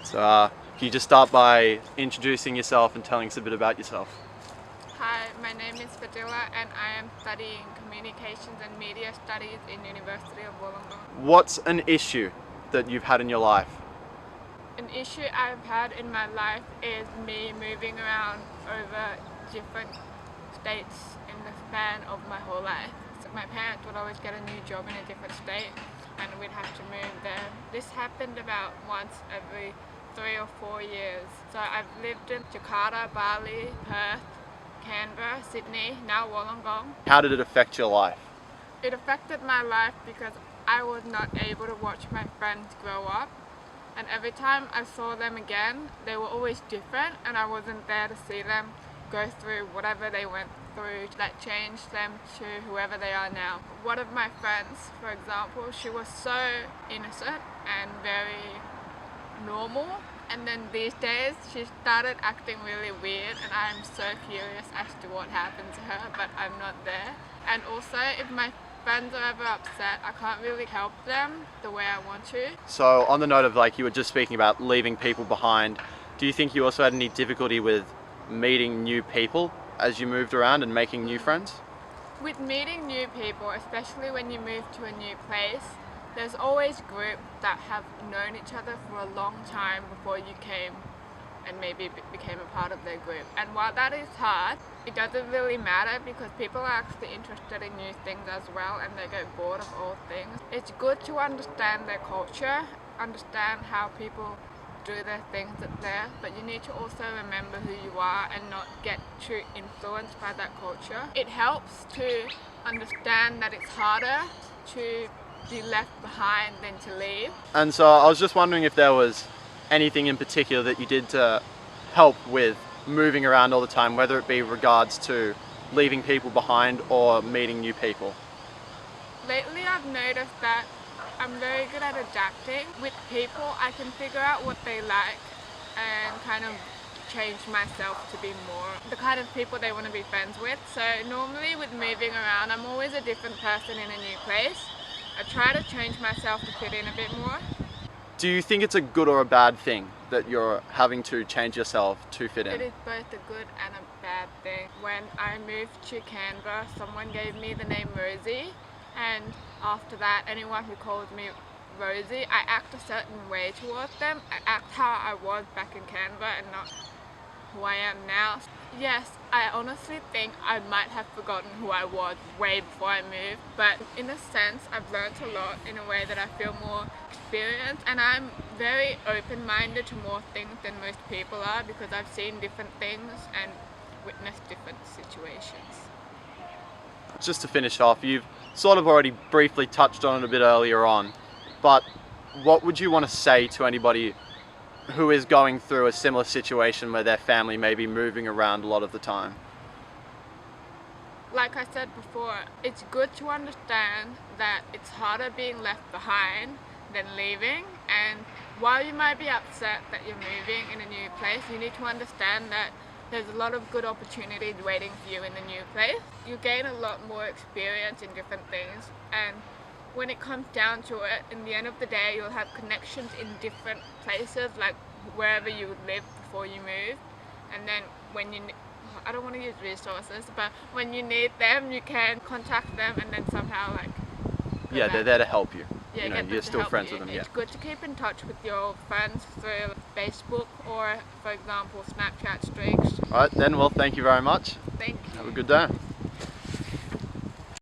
So can you just start by introducing yourself and telling us a bit about yourself? Hi, my name is FADILLA and I am studying Communications and Media Studies in University of Wollongong. What's an issue that you've had in your life? An issue I've had in my life is me moving around over different states in the span of my whole life. So my parents would always get a new job in a different state and we'd have to move there. This happened about once every 3 or 4 years. So I've lived in Jakarta, Bali, Perth, Canberra, Sydney, now Wollongong. How did it affect your life? It affected my life because I was not able to watch my friends grow up, and every time I saw them again they were always different and I wasn't there to see them go through whatever they went through that changed them to whoever they are now. One of my friends, for example, she was so innocent and very normal, and then these days she started acting really weird and I'm so curious as to what happened to her, but I'm not there. And also, if my friends are ever upset, I can't really help them the way I want to. So on the note of, like, you were just speaking about leaving people behind, do you think you also had any difficulty with meeting new people as you moved around and making new friends? With meeting new people, especially when you move to a new place, there's always groups that have known each other for a long time before you came and maybe became a part of their group. And while that is hard, it doesn't really matter because people are actually interested in new things as well and they get bored of old things. It's good to understand their culture, understand how people do their things there, but you need to also remember who you are and not get too influenced by that culture. It helps to understand that it's harder to be left behind than to leave. And so I was just wondering if there was anything in particular that you did to help with moving around all the time, whether it be regards to leaving people behind or meeting new people. Lately I've noticed that I'm very good at adapting. With people I can figure out what they like and kind of change myself to be more the kind of people they want to be friends with. So normally with moving around I'm always a different person in a new place. I try to change myself to fit in a bit more. Do you think it's a good or a bad thing that you're having to change yourself to fit in? It is both a good and a bad thing. When I moved to Canberra, someone gave me the name Rosie, and after that, anyone who calls me Rosie, I act a certain way towards them. I act how I was back in Canberra and not who I am now. Yes, I honestly think I might have forgotten who I was way before I moved, but in a sense I've learned a lot in a way that I feel more experienced, and I'm very open-minded to more things than most people are because I've seen different things and witnessed different situations. Just to finish off, you've sort of already briefly touched on it a bit earlier on, but what would you want to say to anybody who is going through a similar situation where their family may be moving around a lot of the time? Like I said before, it's good to understand that it's harder being left behind than leaving, and while you might be upset that you're moving in a new place, you need to understand that there's a lot of good opportunities waiting for you in the new place. You gain a lot more experience in different things, and when it comes down to it, in the end of the day, you'll have connections in different places, like wherever you lived before you moved. And then when you, I don't want to use resources, but when you need them, you can contact them and then somehow like... Yeah, they're there to help you. Yeah, you know, you're still friends with them, yeah. It's good to keep in touch with your friends through Facebook or, for example, Snapchat streaks. Alright then, well, thank you very much. Thank you. Have a good day.